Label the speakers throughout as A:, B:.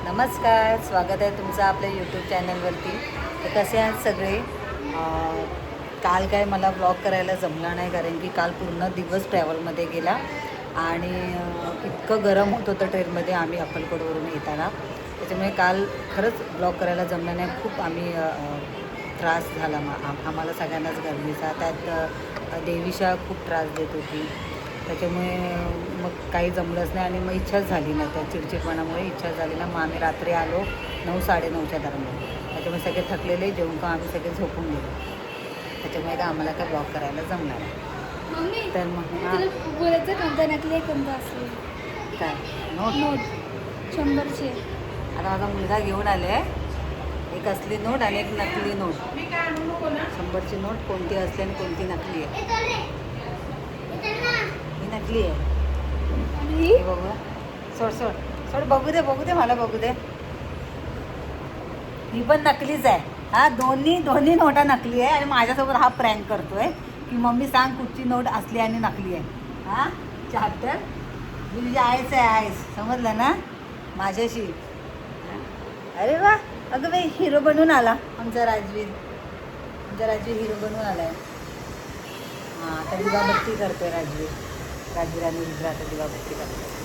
A: नमस्कार, स्वागत आहे तुमचं आपल्या यूट्यूब चॅनलवरती. तर कसे आहात सगळे? काल काय मला ब्लॉग करायला जमला नाही, कारण की काल पूर्ण दिवस ट्रॅव्हलमध्ये गेला आणि इतकं गरम होत होतं ट्रेनमध्ये आम्ही अक्कलकोटवरून येताना. त्याच्यामुळे काल खरंच ब्लॉग करायला जमला नाही. खूप आम्ही त्रास झाला आम्हाला सगळ्यांनाच गरमीचा. त्यात देवीशा खूप त्रास देत होती, त्याच्यामुळे मग काही जमलंच नाही आणि मग इच्छाच झाली नाही. त्या चिडचिडपणामुळे इच्छा झाली ना. मग आम्ही रात्री आलो 9-9:30च्या दरम्यान. त्याच्यामुळे सगळे थकलेले जेवण का आम्ही सगळे झोपून गेलो. त्याच्यामुळे काय आम्हाला काय ब्लॉग करायला जमणार नाही. तर मग
B: बोलायचं कोणतं नकली कोणतं असले
A: काय नोट
B: नोट 100चे.
A: आता माझा मुलगा घेऊन आले एक असली नोट आणि एक नकली नोट. 100ची नोट कोणती असली आणि कोणती नकली आहे? ही नकली आहे. हे बघू. सोड सोड सोड, बघू दे मला बघू दे. ही पण नकलीच आहे. हा, दोन्ही नोटा नकली आहे आणि माझ्यासोबत हा प्रँक करतोय की मम्मी सांग कुठची नोट असली आणि नकली आहे. हा चॅप्टर मी तुझी आईच आहेस, समजलं ना माझ्याशी. अरे वा, अगं बाई हिरो बनून आला आमचा राजवीर. हिरो बनून आला आहे. हां, आता दिवाबत्ती करतोय राजवीर आणि रुद्र आता दिवाबत्ती करतोय.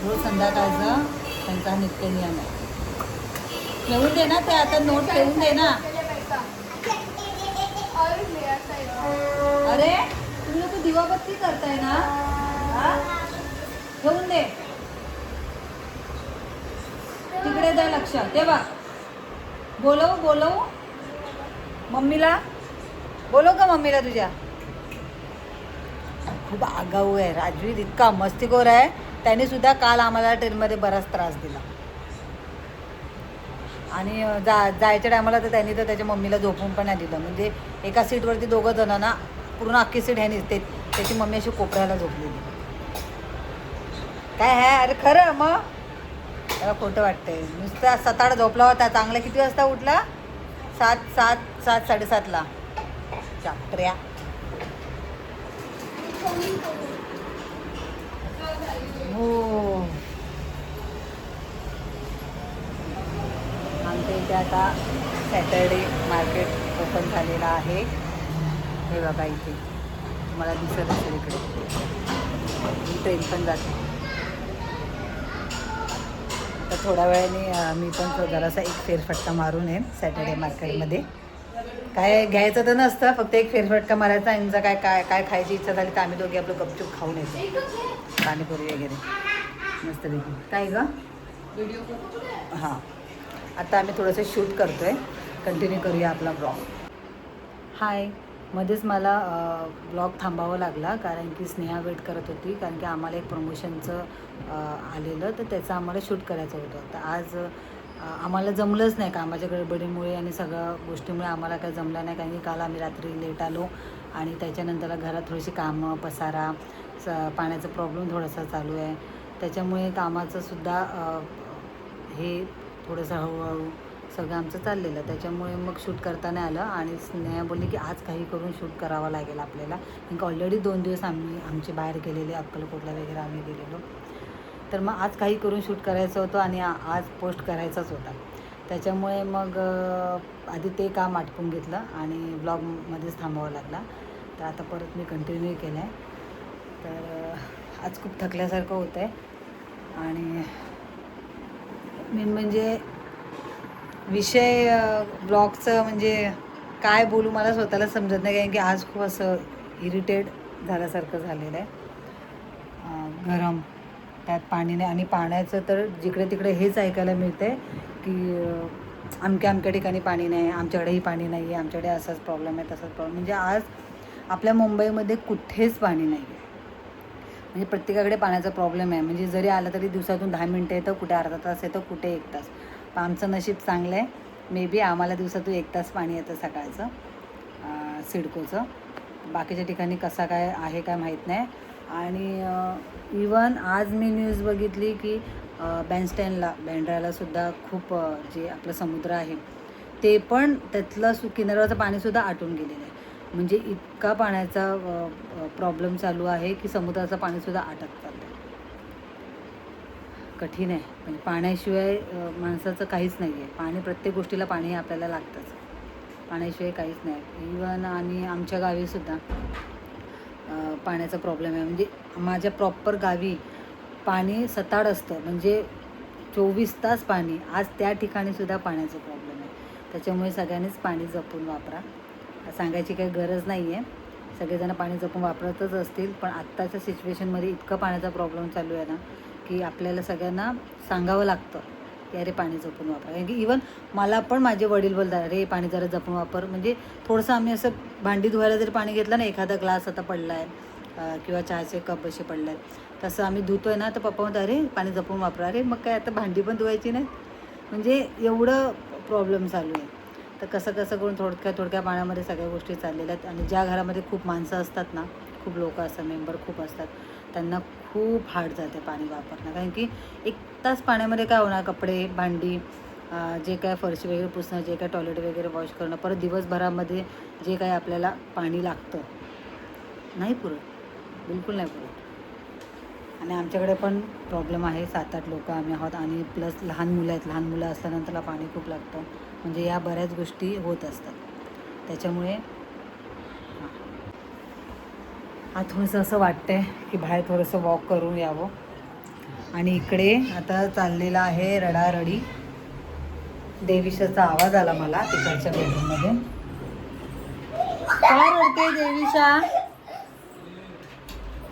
A: रोज संध्याकाळचा त्यांचा नित्य नियम आहे. ठेवून दे ना ते, आता नोट ठेवून दे ना. अरे तुम्ही लोक दिवाबत्ती करताय ना, ठेवून दे. तिकडे द्या लक्ष. ते बघ, बोलवू मम्मीला. बोलव का मम्मीला तुझ्या? खूप आगाऊ आहे राजवीर, इतका मस्तीखोर आहे. त्याने सुद्धा काल आम्हाला ट्रेनमध्ये बराच त्रास दिला आणि जायच्या टायमाला तर त्यांनी तर त्याच्या मम्मीला झोपून पण नाही दिलं. म्हणजे एका सीटवरती दोघं जण ना, पूर्ण अख्खी सीट ह्यानी त्याची मम्मी अशी कोपऱ्याला झोपलेली. काय आहे? अरे खरं मग त्याला खोटं वाटतंय. नुसता 7-8 झोपला होता. चांगला किती वाजता उठला? 7-7:30ला. चापट्र्या. हो, आमच्या इथे आता सॅटर्डे मार्केट ओपन झालेलं आहे. हे बघा इथे तुम्हाला दिसत असेल, इकडे ट्रेन पण जाते. तर थोड्या वेळाने मी पण जरासा एक फेरफटका मारून येईन सॅटर्डे मार्केटमध्ये. काय घ्यायचं तर नसतं, फक्त एक फेरफटका मारायचा. यांचा काय काय काय खायची इच्छा झाली तर आम्ही दोघे आपलं गपचूप खाऊन येतो, पाणीपुरी वगैरे मस्तपैकी. काय ग व्हिडिओ? हां, आता आम्ही थोडंसं शूट करतो आहे. कंटिन्यू करूया आपला ब्लॉग. हाय, मध्येच मला ब्लॉग थांबावा लागला कारण की स्नेहा वेट करत होती, कारण की आम्हाला एक प्रमोशनचं आलेलं, तर त्याचं आम्हाला शूट करायचं होतं. तर आज आम्हाला जमलंच नाही कामाच्या गडबडीमुळे आणि सगळ्या गोष्टीमुळे आम्हाला काही जमलं नाही, कारण की काल आम्ही रात्री लेट आलो आणि त्याच्यानंतर घरात थोडीशी कामं, पसारा, पाण्याचा प्रॉब्लेम थोडासा चालू आहे. त्याच्यामुळे कामाचंसुद्धा हे थोडंसं हळूहळू सगळं आमचं चाललेलं. त्याच्यामुळे मग शूट करता नाही आलं आणि स्नेहा बोलली की आज काही करून शूट करावं लागेल आपल्याला. कारण ऑलरेडी 2 दिवस आमचे बाहेर गेलेले, अक्कलकोटला वगैरे आम्ही गेलेलो. तर मग आज काही करून शूट करायचं होतं आणि आज पोस्ट करायचाच होता. त्याच्यामुळे मग आधी ते काम आटपून घेतलं आणि ब्लॉगमध्येच थांबावं लागला. तर आता परत मी कंटिन्यू केलं आहे. तर आज खूप थकल्यासारखं होतं आहे आणि मेन म्हणजे विषय ब्लॉगचं म्हणजे काय बोलू मला स्वतःला समजत नाही, कारण की आज खूप असं इरिटेट झाल्यासारखं झालेलं आहे. गरम, त्यात पाणी नाही आणि पाण्याचं तर जिकडे तिकडे हेच ऐकायला मिळतं आहे की अमक्या ठिकाणी पाणी नाही, आमच्याकडेही पाणी नाही आहे, आमच्याकडे असाच प्रॉब्लेम आहे, तसाच प्रॉब्लेम. म्हणजे आज आपल्या मुंबईमध्ये कुठेच पाणी नाही आहे. म्हणजे प्रत्येकाकडे पाण्याचा प्रॉब्लेम आहे. म्हणजे जरी आलं तरी दिवसातून 10 मिनटं येतं, कुठे अर्धा तास येतं, कुठे 1 तास. पण आमचं नशीब चांगलं आहे. मे बी आम्हाला दिवसातून 1 तास पाणी येतं सकाळचं सिडकोचं. बाकीच्या ठिकाणी कसा काय आहे काय माहीत नाही. आणि इवन आज मी न्यूज बघितली की बँड्रालासुद्धा खूप जे आपलं समुद्र आहे ते पण त्यातलं किनाऱ्याचं पाणीसुद्धा आटून गेलेलं आहे. म्हणजे इतका पाण्याचा प्रॉब्लेम चालू आहे की समुद्राचं पाणीसुद्धा आटत चाललं आहे. कठीण आहे. म्हणजे पाण्याशिवाय माणसाचं काहीच नाही आहे. पाणी, प्रत्येक गोष्टीला पाणी आपल्याला लागतंच. पाण्याशिवाय काहीच नाही. इवन आणि आमच्या गावीसुद्धा पाण्याचा प्रॉब्लेम आहे. म्हणजे माझ्या प्रॉपर गावी पाणी सताड असतं, म्हणजे 24 तास पाणी. आज त्या ठिकाणीसुद्धा पाण्याचा प्रॉब्लेम आहे. त्याच्यामुळे सगळ्यांनीच पाणी जपून वापरा. सांगायची काही गरज नाही आहे, सगळेजण पाणी जपून वापरतच असतील. पण आत्ताच्या सिच्युएशनमध्ये इतकं पाण्याचा प्रॉब्लेम चालू आहे ना की आपल्याला सगळ्यांना सांगावं लागतं की अरे पाणी जपून वापरा. कारण की इवन मला पण माझे वडील बोलतात, अरे पाणी जरा जपून वापर. म्हणजे थोडंसं आम्ही असं भांडी धुवायला जरी पाणी घेतलं ना, एखादा ग्लास आता पडला आहे किंवा चहाचे कप असे पडले आहेत, तसं आम्ही धुतो आहे ना, तर पप्पा म्हणतात अरे पाणी जपून वापरा. अरे मग काय, आता भांडी पण धुवायची नाही. म्हणजे एवढं प्रॉब्लेम चालू आहे. तर कसं करून थोडक्या पाण्यामध्ये सगळ्या गोष्टी चाललेल्या आहेत. आणि ज्या घरामध्ये खूप माणसं असतात ना, खूप लोक असतात, मेंबर खूप असतात, त्यांना खूप हार्ड जाते पाणी वापरणं. कारण की 1 तास पाण्यामध्ये काय होणार, कपडे, भांडी, जे काय फरशी वगैरे पुसणं, जे काय टॉयलेट वगैरे वॉश करणं, परत दिवसभरामध्ये जे काय आपल्याला पाणी लागतं, नाही पुरत, बिलकुल नाही पुरत. आणि आमच्याकडे पण प्रॉब्लेम आहे. 7-8 लोक आम्ही आहोत आणि प्लस लहान मुलं आहेत. लहान मुलं असल्यानंतरला पाणी खूप लागतं. म्हणजे या बऱ्याच गोष्टी होत असतात. त्याच्यामुळे आज थोडंसं असं वाटतं आहे की बाहेर थोडंसं वॉक करून यावं. आणि इकडे आता चाललेला आहे रडारडी. देवीशाचा आवाज आला मला तिकडच्या बेडरूममध्ये. काय रडते देवीशा?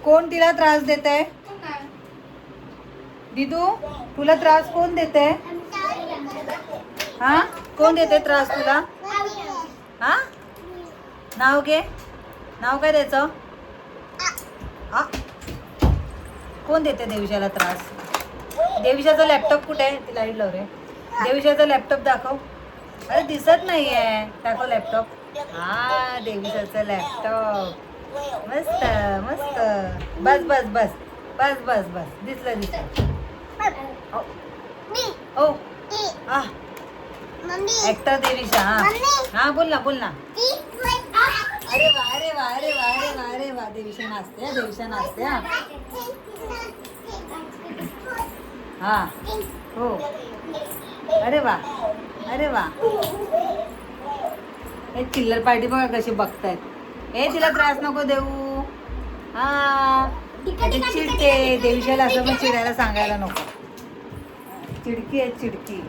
A: कोण तिला त्रास देत आहे? दिदू, तुला त्रास कोण देत आहे? हा, कोण देते त्रास तुला? हा, नाव घे. नाव काय द्यायचं? कोण देते देवीशाला त्रास? देवीशाचा लॅपटॉप कुठे आहे? ती लाईट लाव रे. देवीशाचा लॅपटॉप दाखव. अरे दिसत नाही आहे. दाखव लॅपटॉप. हा, देवीशाचा लॅपटॉप. मस्त मस्त. बस बस बस बस बस बस. दिसलं दिसलं. ओ ऍक्टर देवीशा. हा बोल ना बोल ना. अरे वा अरे वा अरे वा अरे वा अरे वा. देवीशा नाचते. देवीशा नाचते. हा हो. अरे वा अरे वा. एक चिल्लर पार्टी बघा कशी बघतायत. हे तिला त्रास नको देऊ. हा, चिडते. देवीशाला असं पण चिडायला सांगायला नको. चिडकी आहे चिडकी.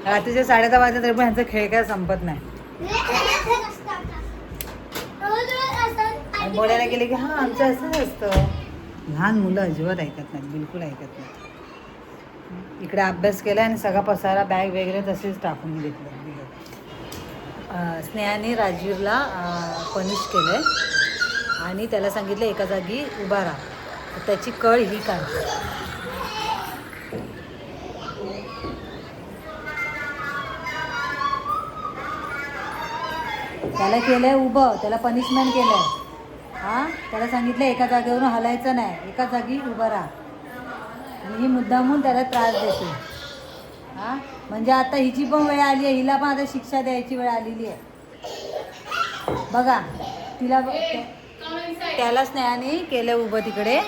A: रात्रीच्या 10:30 वाजता तरी पण ह्यांचा खेळ काय संपत नाही. बोलायला गेले की हा आमचं असं असतं. लहान मुलं अजिबात ऐकत नाहीत, बिलकुल ऐकत नाहीत. इकडे अभ्यास केला आणि सगळा पसारा बॅग वगैरे तसेच टाकून घेतलं. स्नेहाने राजीवला पनिश केलं आहे आणि त्याला सांगितलं एका जागी उभा राहा. तर त्याची कळ ही काढते. त्याला केलं आहे उभं, त्याला पनिशमेंट केलं आहे. हां, त्याला सांगितलं एका जागेवरून हलायचं नाही, एका जागी उभं राहा. आणि ही मुद्दामून त्याला त्रास देते. हां, म्हणजे आता हिची पण वेळ आली आहे, हिला पण आता शिक्षा द्यायची वेळ आलेली आहे. बघा तिला, त्याला स्नेहाने केलं उभं तिकडे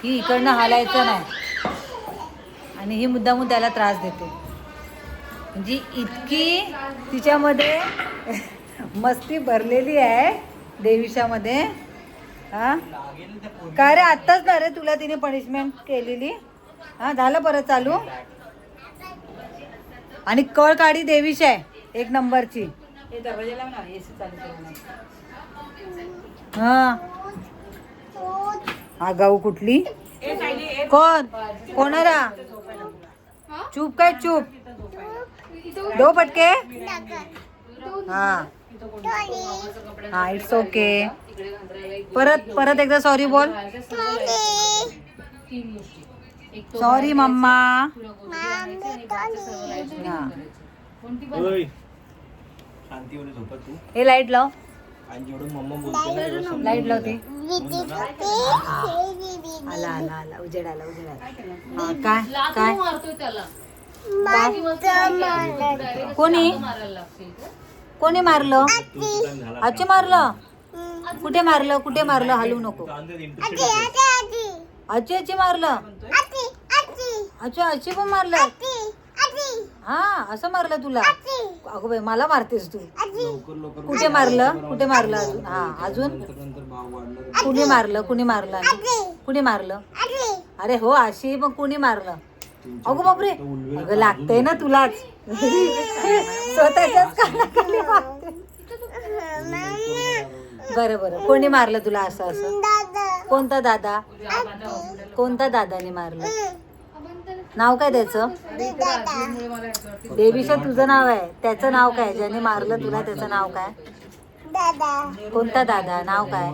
A: की इकडनं हलायचं नाही आणि ही मुद्दामून त्याला त्रास देते. म्हणजे इतकी तिच्यामध्ये मस्ती भरलेली आहे देवीशामध्ये. हां, काय रे आत्ताच ना रे तुला तिने पनिशमेंट केलेली. हां, झालं परत चालू. आणि कळ काढी देवीशा आहे 1 नंबरची. हे दरवाजा लाव ना, एसी चालू करू. हां, हा गाऊ कुठली? कोण कोणाला? चूप काय चूप. दो फटके. हां हां, इट्स ओके. परत एकदा सॉरी बोल. Sorry mama. हे लाईट लाव. लाईट लावते. आला आला आला, उजेड आला उजेड आला. काय काय कोणी कोणी मारलं? आजी मारलं? कुठे मारलं? कुठे मारलं? हलवू नको. आजी आजी मारलं अच्छा आजी पण मारलं हा असं मारलं तुला अगं बाई मला मारतेस तू कुठे मारलं अजून हा अजून कुणी मारलं कुणी मारलं अरे हो अशी मग कुणी मारलं अगं बापरे अगं लागतंय ना तुलाच स्वतःच्याच कानाखाली मारते. बरं कोणी मारलं तुला असं कोणता दादाने मारलं नाव काय त्याचं देवीशा तुझं नाव आहे त्याचं नाव काय ज्याने मारलं तुला त्याचं नाव काय कोणता दादा नाव काय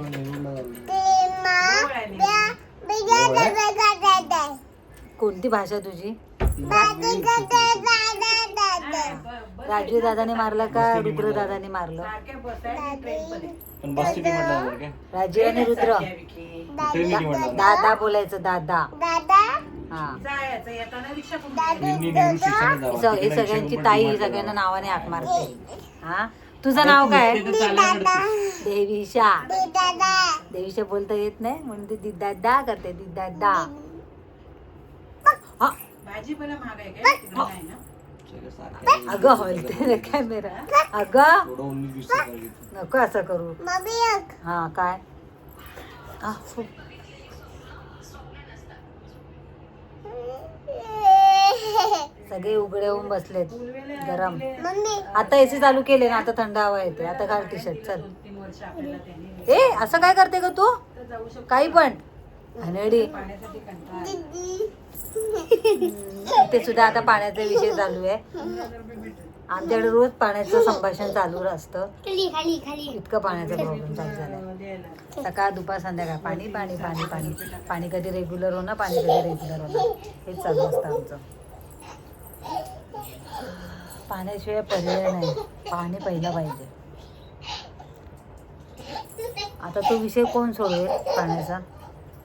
A: कोणती भाषा तुझी राजू दादाने मारलं का रुद्र दादाने मारलं राजू आणि रुद्र दादा बोलायचं दादा हा हे सगळ्यांची ताई सगळ्यांना नावाने हाक मारते हा तुझं नाव काय देवीशा बोलता येत नाही म्हणून ती दिदादा करते दिदादा अगं हलते कॅमेरा अगं नको असं करू हा काय सगळे उघडे होऊन बसलेत गरम आता एसी चालू केले ना आता थंड हवा येते आता घाल टी शर्ट चल ए असं काय करते ग तू काही पण अनडी ते सुद्धा आता पाण्याचा विषय चालू आहे आमच्याकडे रोज पाण्याचं संभाषण चालू असतं इतकं पाण्याचा प्रॉब्लेम चालू झालाय सकाळ दुपार संध्याकाळ पाणी पाणी पाणी पाणी पाणी कधी रेग्युलर होणं पाणी कधी रेग्युलर होणं हेच चालू असतं आमचं पाण्याशिवाय पर्याय नाही पाणी पहिलं पाहिजे आता तो विषय कोण सोडवेल पाण्याचा